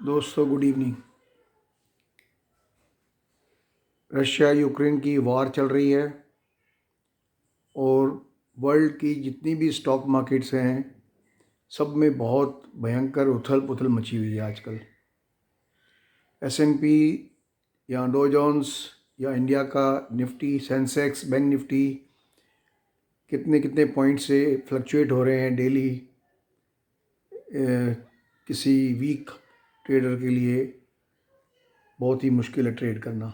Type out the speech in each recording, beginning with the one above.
दोस्तों good evening. Russia Ukraine की वार चल रही है और वर्ल्ड की जितनी भी स्टॉक मार्केट्स हैं सब में बहुत भयंकर उथल पुथल मची हुई है आजकल। एसएनपी या डो जोन्स या इंडिया का निफ्टी, सेंसेक्स, बैंक निफ्टी कितने कितने पॉइंट से फ्लक्चुएट हो रहे हैं डेली। किसी वीक ट्रेडर के लिए बहुत ही मुश्किल है ट्रेड करना,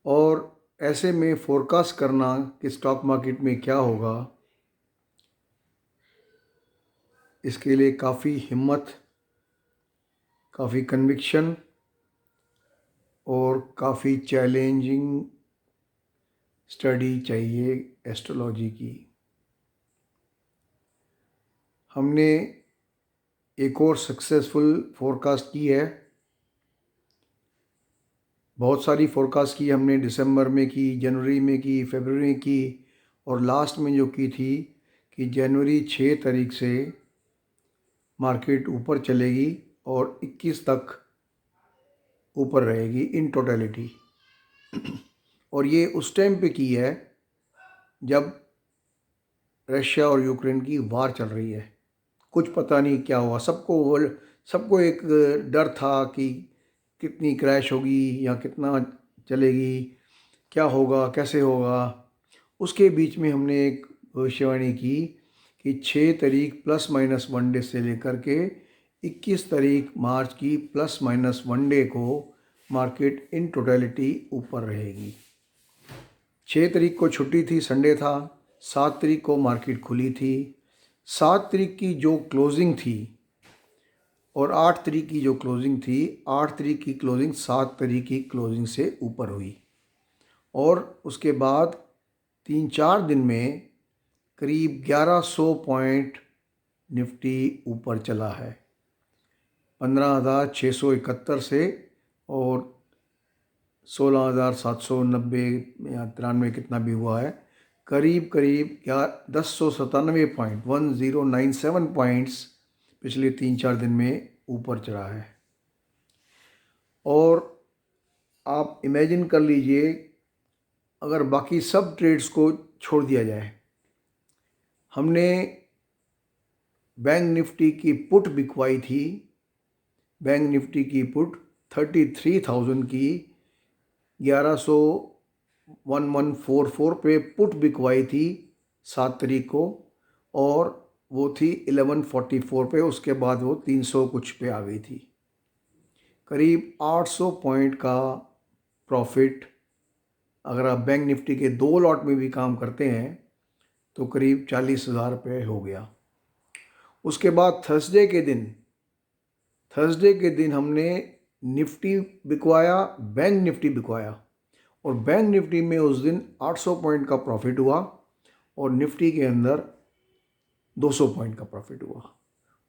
और ऐसे में फोरकास्ट करना कि स्टॉक मार्केट में क्या होगा, इसके लिए काफ़ी हिम्मत, काफ़ी कन्विक्शन और काफ़ी चैलेंजिंग स्टडी चाहिए एस्ट्रोलॉजी की। हमने एक और सक्सेसफुल फोरकास्ट की है। बहुत सारी फोरकास्ट की हमने, दिसंबर में की, जनवरी में की, फरवरी में की, और लास्ट में जो की थी कि जनवरी 6 तारीख से मार्केट ऊपर चलेगी और 21 तक ऊपर रहेगी इन टोटलिटी। और ये उस टाइम पे की है जब रशिया और यूक्रेन की वार चल रही है। कुछ पता नहीं क्या हुआ, सबको एक डर था कि कितनी क्रैश होगी या कितना चलेगी, क्या होगा, कैसे होगा। उसके बीच में हमने एक भविष्यवाणी की कि 6 तारीख प्लस माइनस 1 डे से लेकर के 21 तारीख मार्च की प्लस माइनस 1 डे को मार्केट इन टोटलिटी ऊपर रहेगी। 6 तारीख को छुट्टी थी, संडे था। 7 तारीख को मार्केट खुली थी। 7 तारीख की जो क्लोजिंग थी और 8 तारीख की जो क्लोजिंग थी, 8 तारीख की क्लोजिंग 7 तारीख की क्लोजिंग से ऊपर हुई, और उसके बाद 3-4 दिन में करीब 1100 पॉइंट निफ्टी ऊपर चला है, 15,671 से, और 16,790 या 93 कितना भी हुआ है, करीब करीब 1097 पॉइंट 1097 पॉइंट्स पिछले 3-4 दिन में ऊपर चढ़ा है। और आप इमेजिन कर लीजिए, अगर बाकी सब ट्रेड्स को छोड़ दिया जाए, हमने बैंक निफ्टी की पुट बिकवाई थी। बैंक निफ्टी की पुट 33,000 की 1144 पे पुट बिकवाई थी 7 तारीख को, और वो थी 1144 पे। उसके बाद वो 300 कुछ पे आ गई थी। करीब 800 पॉइंट का प्रॉफिट अगर आप बैंक निफ्टी के 2 लॉट में भी काम करते हैं तो करीब 40,000 रुपये हो गया। उसके बाद थर्सडे के दिन हमने निफ्टी बिकवाया, बैंक निफ्टी बिकवाया, और बैंक निफ्टी में उस दिन 800 पॉइंट का प्रॉफिट हुआ और निफ्टी के अंदर 200 पॉइंट का प्रॉफिट हुआ।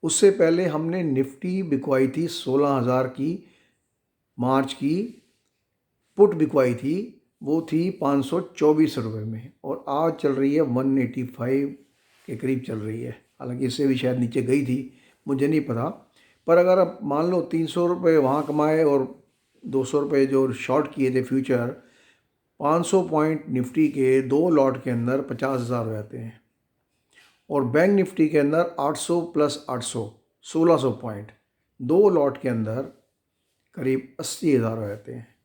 उससे पहले हमने निफ्टी बिकवाई थी 16,000 की, मार्च की पुट बिकवाई थी, वो थी 524 रुपये में, और आज चल रही है 185 के करीब चल रही है। हालांकि इससे भी शायद नीचे गई थी, मुझे नहीं पता। पर अगर आप मान लो 300 रुपये वहाँ कमाए और 200 रुपये जो शॉर्ट किए थे फ्यूचर, 500 पॉइंट निफ्टी के 2 लॉट के अंदर 50,000 हो जाते हैं, और बैंक निफ्टी के अंदर 800 प्लस 800 1600 पॉइंट 2 लॉट के अंदर करीब 80,000 हो जाते हैं।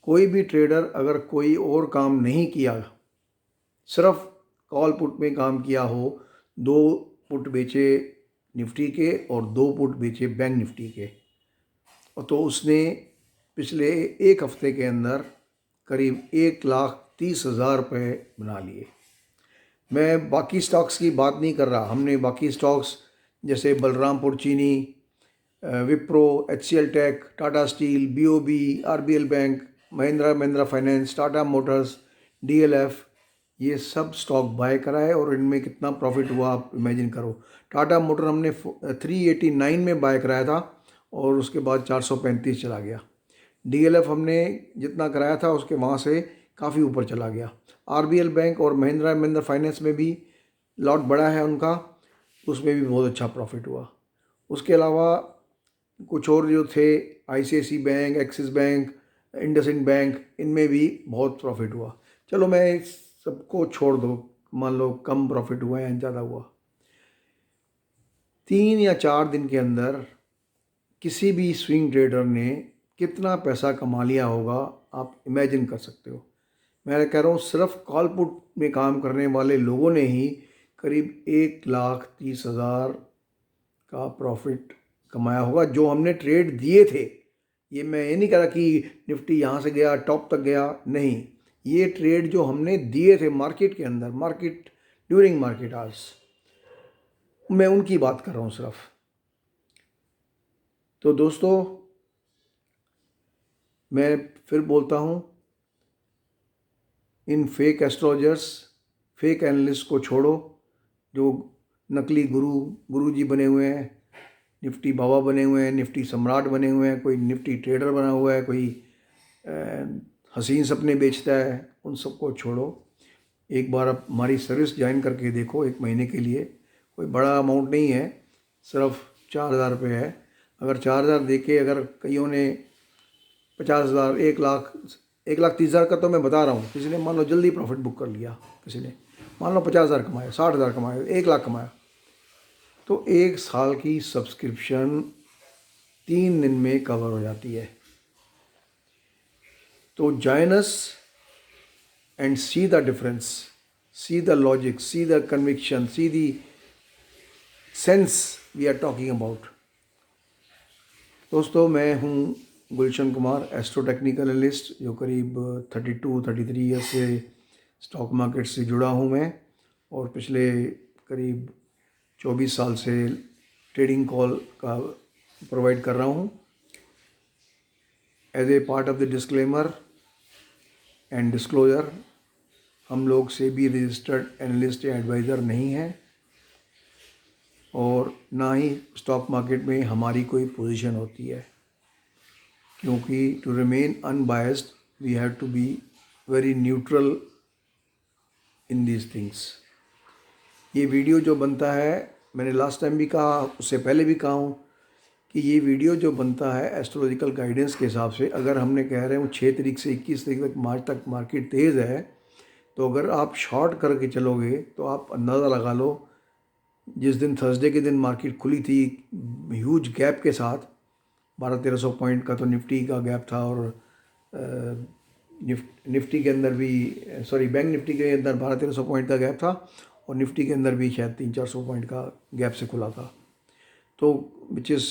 कोई भी ट्रेडर अगर कोई और काम नहीं किया, सिर्फ कॉल पुट में काम किया हो, 2 पुट बेचे निफ्टी के और 2 पुट बेचे बैंक निफ्टी के, तो उसने पिछले एक हफ्ते के अंदर करीब 1,30,000 रुपये बना लिए। मैं बाकी स्टॉक्स की बात नहीं कर रहा। हमने बाकी स्टॉक्स जैसे Balrampur Chini, Wipro, HCL tech, Tata steel, BOB, RBL bank, Mahindra finance, Tata motors, DLF, ये सब स्टॉक बाय करा है, और इनमें कितना प्रॉफिट हुआ आप इमेजिन करो। टाटा मोटर हमने 389 में बाय कराया था और उसके बाद 435 चला गया। DLF हमने जितना कराया था उसके वहाँ से काफ़ी ऊपर चला गया। RBL बैंक और महिंद्रा फाइनेंस में भी लॉट बड़ा है उनका, उसमें भी बहुत अच्छा प्रॉफिट हुआ। उसके अलावा कुछ और जो थे, ICICI bank, axis bank, IndusInd bank, इनमें भी बहुत प्रॉफिट हुआ। चलो मैं इस सबको छोड़ दो, मान लो कम प्रॉफिट हुआ या ज़्यादा हुआ, 3 या 4 दिन के अंदर किसी भी स्विंग ट्रेडर ने कितना पैसा कमा लिया होगा, आप इमेजिन कर सकते हो। मैं कह रहा हूँ सिर्फ कॉल पुट में काम करने वाले लोगों ने ही करीब 1,30,000 का प्रॉफिट कमाया होगा, जो हमने ट्रेड दिए थे। ये नहीं कह रहा कि निफ्टी यहाँ से गया टॉप तक गया, नहीं, ये ट्रेड जो हमने दिए थे मार्केट के अंदर, मार्केट ड्यूरिंग मार्केट आवर्स, मैं उनकी बात कर रहा हूँ सिर्फ। तो दोस्तों मैं फिर बोलता हूँ, इन फेक एस्ट्रोलॉजर्स, फेक एनालिस्ट को छोड़ो, जो नकली गुरुजी बने हुए हैं, निफ्टी बाबा बने हुए हैं, निफ्टी सम्राट बने हुए हैं, कोई निफ्टी ट्रेडर बना हुआ है, कोई हसीन सपने बेचता है, उन सबको छोड़ो। एक बार आप हमारी सर्विस ज्वाइन करके देखो, 1 महीने के लिए, कोई बड़ा अमाउंट नहीं है, सिर्फ 4,000 रुपये है। अगर 4,000 दे के अगर कईयों ने 50,000, 1,30,000 का तो मैं बता रहा हूँ, किसी ने मान लो जल्दी प्रॉफिट बुक कर लिया, किसी ने मान लो 50,000 कमाया, 60,000 कमाया, 1,00,000 कमाया, तो 1 साल की सब्सक्रिप्शन 3 दिन में कवर हो जाती है। तो join us and see the difference, see the logic, see the conviction, see the sense we are talking about. दोस्तों मैं हूँ Gulshan Kumar, astro technical analyst, जो करीब 32-33 ईयर्स से स्टॉक मार्केट से जुड़ा हूँ मैं, और पिछले करीब 24 साल से ट्रेडिंग कॉल का प्रोवाइड कर रहा हूँ। As a part of the disclaimer and disclosure, हम लोग सेबी रजिस्टर्ड एनालिस्ट या एडवाइज़र नहीं हैं, और ना ही स्टॉक मार्केट में हमारी कोई पोजीशन होती है, क्योंकि to remain unbiased we have to be very neutral in these things. ये वीडियो जो बनता है, मैंने लास्ट टाइम भी कहा, उससे पहले भी कहा हूँ, कि ये वीडियो जो बनता है एस्ट्रोलॉजिकल गाइडेंस के हिसाब से, अगर हमने कह रहे हैं 6 तारीख से 21 तारीख तक, मार्च तक मार्केट तेज़ है, तो अगर आप शॉर्ट करके चलोगे तो आप अंदाज़ा लगा लो, जिस दिन थर्सडे के दिन मार्केट खुली थी ह्यूज गैप के साथ, 1200-1300 पॉइंट का तो निफ्टी का गैप था, और निफ्टी के अंदर भी, सॉरी बैंक निफ्टी के अंदर 1200-1300 पॉइंट का गैप था, और निफ्टी के अंदर भी शायद 300-400 पॉइंट का गैप से खुला था। तो विच इज़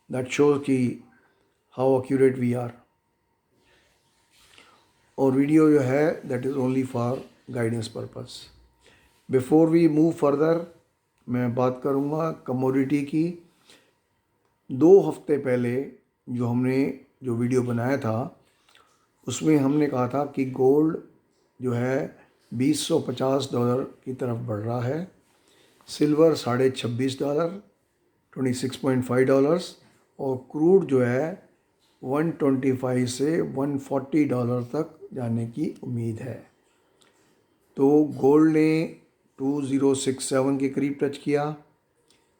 दैट शोज कि हाउ एक्यूरेट वी आर। और वीडियो जो है that is only for guidance purpose. Before we move further, मैं बात करूँगा कमोडिटी की। 2 हफ्ते पहले जो वीडियो बनाया था, उसमें हमने कहा था कि गोल्ड जो है $2,050 की तरफ बढ़ रहा है, सिल्वर $26.5, $26.5, और क्रूड जो है 125 से $140 तक जाने की उम्मीद है। तो गोल्ड ने 2067 के करीब टच किया,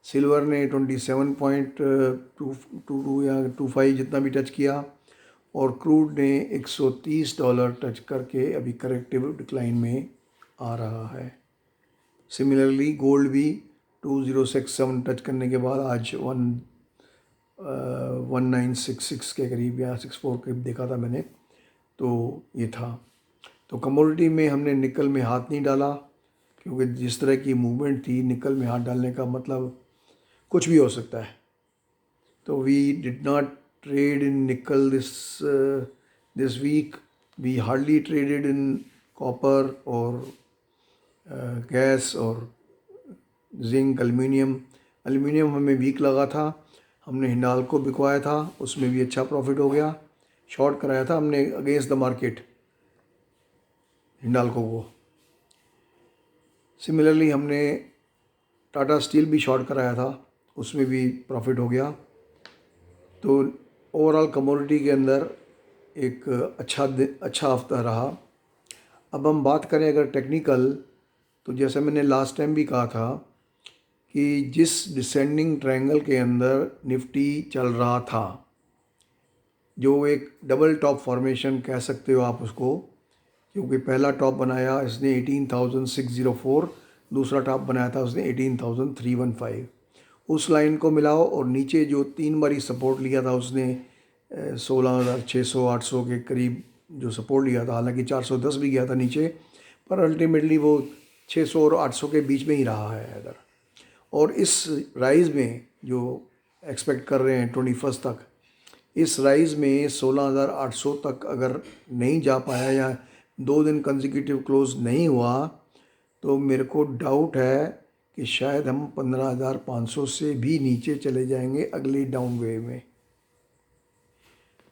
सिल्वर ने 27.22 या 25 जितना भी टच किया, और क्रूड ने $130 टच करके अभी करेक्टिव डिक्लाइन में आ रहा है। सिमिलरली गोल्ड भी 2067 टच करने के बाद आज 1966 के करीब या 64 के देखा था मैंने, तो ये था। तो कमोडिटी में हमने निकल में हाथ नहीं डाला, क्योंकि जिस तरह की मूवमेंट थी, निकल में हाथ डालने का मतलब कुछ भी हो सकता है। तो we did not trade in nickel this week, we hardly traded in copper और गैस और जिंक, एल्युमिनियम हमें वीक लगा था, हमने हिंडाल्को बिकवाया था, उसमें भी अच्छा प्रॉफिट हो गया, शॉर्ट कराया था हमने अगेंस्ट द मार्केट हिंडाल्को को। सिमिलरली हमने टाटा स्टील भी शॉर्ट कराया था, उसमें भी प्रॉफिट हो गया। तो ओवरऑल कमोडिटी के अंदर एक अच्छा हफ्ता रहा। अब हम बात करें अगर टेक्निकल, तो जैसे मैंने लास्ट टाइम भी कहा था कि जिस डिसेंडिंग ट्रायंगल के अंदर निफ्टी चल रहा था, जो एक डबल टॉप फॉर्मेशन कह सकते हो आप उसको, क्योंकि पहला टॉप बनाया इसने 18,604, दूसरा टॉप बनाया था उसने 18,315। उस लाइन को मिलाओ और नीचे जो 3 बारी सपोर्ट लिया था उसने 16,600 800 के करीब जो सपोर्ट लिया था, हालांकि 410 भी गया था नीचे, पर अल्टीमेटली वो 600 और 800 के बीच में ही रहा है इधर। और इस राइज़ में जो एक्सपेक्ट कर रहे हैं 21 तक, इस राइज़ में 16,800 तक अगर नहीं जा पाया या 2 दिन कंसेक्यूटिव क्लोज नहीं हुआ, तो मेरे को डाउट है कि शायद हम 15,500 से भी नीचे चले जाएंगे अगली डाउन वेव में।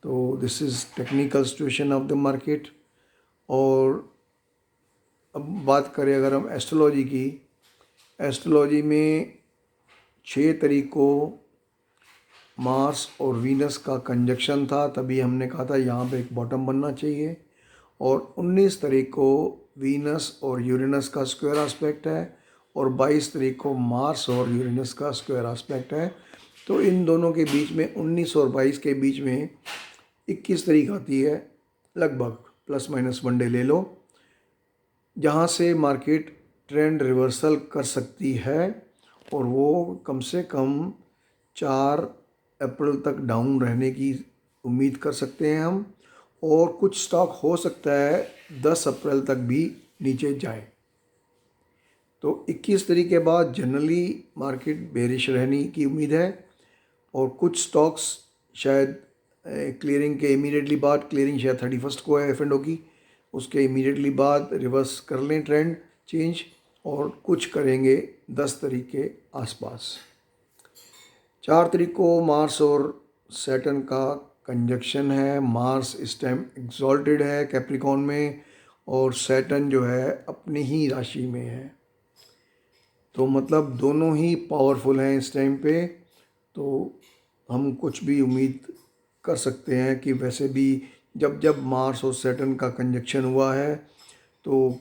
तो this is technical situation of the market. और अब बात करें अगर हम एस्ट्रोलॉजी की, एस्ट्रोलॉजी में 6 तारीख को मार्स और वीनस का कंजक्शन था, तभी हमने कहा था यहाँ पे एक बॉटम बनना चाहिए। और 19 तारीख को वीनस और यूरेनस का स्क्वायर एस्पेक्ट है, और 22 तारीख को मार्स और यूरेनस का स्क्वायर एस्पेक्ट है। तो इन दोनों के बीच में 19 और 22 के बीच में 21 तारीख आती है, लगभग प्लस माइनस 1 डे ले लो, जहाँ से मार्केट ट्रेंड रिवर्सल कर सकती है, और वो कम से कम 4 अप्रैल तक डाउन रहने की उम्मीद कर सकते हैं हम। और कुछ स्टॉक हो सकता है 10 अप्रैल तक भी नीचे जाए। तो 21 तारीख के बाद जनरली मार्केट बेरिश रहने की उम्मीद है, और कुछ स्टॉक्स शायद क्लियरिंग के इमीडिएटली बाद, क्लियरिंग शायद 31 को है F&O की, उसके इमीडिएटली बाद रिवर्स कर लें ट्रेंड चेंज, और कुछ करेंगे 10 तारीख के आसपास। 4 तारीख को मार्स और सैटर्न का कंजक्शन है। मार्स इस टाइम एग्जॉल्टेड है कैप्रिकॉन में, और सैटर्न जो है अपनी ही राशि में है। तो मतलब दोनों ही पावरफुल हैं इस टाइम पे। तो हम कुछ भी उम्मीद कर सकते हैं कि वैसे भी जब जब मार्स और सैटर्न का कंजक्शन हुआ है, तो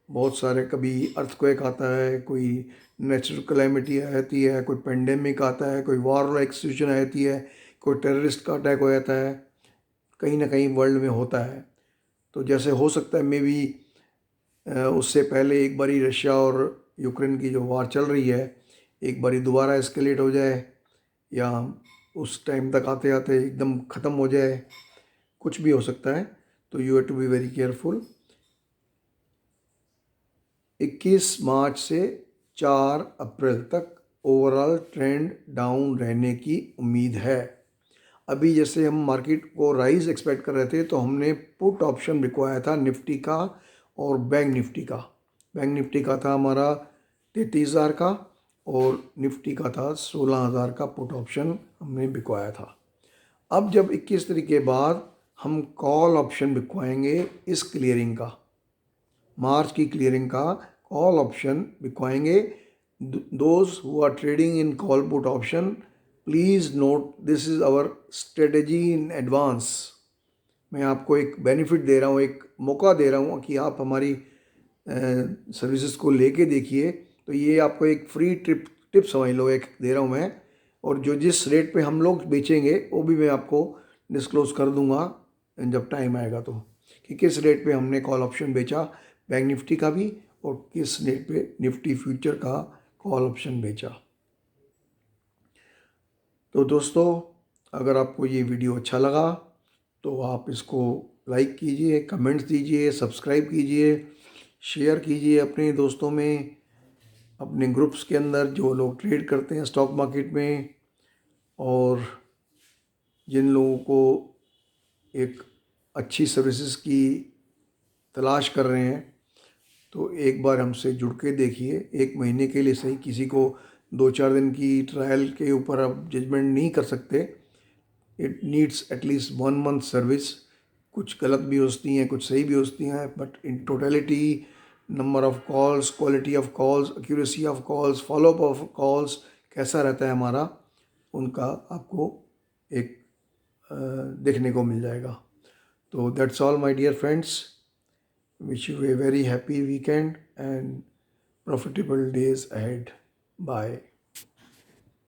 बहुत सारे, कभी अर्थक्वेक आता है, कोई नेचुरल कैलेमिटी आती है, कोई पेंडेमिक आता है, कोई वॉर लाइक सिचुएशन आती है, कोई टेररिस्ट का अटैक हो जाता है, कहीं ना कहीं वर्ल्ड में होता है। तो जैसे हो सकता है मे बी उससे पहले एक बारी रशिया और यूक्रेन की जो वार चल रही है एक बारी दोबारा एस्केलेट हो जाए, या उस टाइम तक आते आते एकदम ख़त्म हो जाए, कुछ भी हो सकता है। तो you have to be very careful. 21 मार्च से 4 अप्रैल तक ओवरऑल ट्रेंड डाउन रहने की उम्मीद है। अभी जैसे हम मार्केट को राइज एक्सपेक्ट कर रहे थे, तो हमने पुट ऑप्शन बिकवाया था निफ्टी का और बैंक निफ्टी का। बैंक निफ्टी का था हमारा 33,000 का, और निफ्टी का था 16,000 का पुट ऑप्शन हमने बिकवाया था। अब जब 21 तारीख के बाद हम कॉल ऑप्शन बिकवाएंगे इस क्लियरिंग का, मार्च की क्लियरिंग का कॉल ऑप्शन बिकवाएंगे। Those who are trading in call put option, please note this is our strategy in advance. मैं आपको एक बेनिफिट दे रहा हूँ, एक मौका दे रहा हूँ कि आप हमारी सर्विसेज को लेके देखिए। तो ये आपको एक फ्री टिप समझ लो, एक दे रहा हूँ मैं। और जो जिस रेट पे हम लोग बेचेंगे वो भी मैं आपको डिस्क्लोज़ कर दूंगा जब टाइम आएगा, तो कि किस रेट पे हमने कॉल ऑप्शन बेचा बैंक निफ्टी का भी, और किस रेट पे निफ्टी फ्यूचर का कॉल ऑप्शन बेचा। तो दोस्तों, अगर आपको ये वीडियो अच्छा लगा तो आप इसको लाइक कीजिए, कमेंट्स दीजिए, सब्सक्राइब कीजिए, शेयर कीजिए अपने दोस्तों में, अपने ग्रुप्स के अंदर जो लोग ट्रेड करते हैं स्टॉक मार्केट में। और जिन लोगों को एक अच्छी सर्विसेज की तलाश कर रहे हैं, तो एक बार हमसे जुड़ के देखिए। 1 महीने के लिए सही, किसी को 2-4 दिन की ट्रायल के ऊपर आप जजमेंट नहीं कर सकते। It needs at least 1 month service. कुछ गलत भी होती हैं, कुछ सही भी होती हैं, but in totality number of calls, quality of calls, accuracy of calls, follow up of calls कैसा रहता है हमारा, उनका आपको एक देखने को मिल जाएगा। तो that's all my dear friends, wish you a very happy weekend and profitable days ahead. Bye.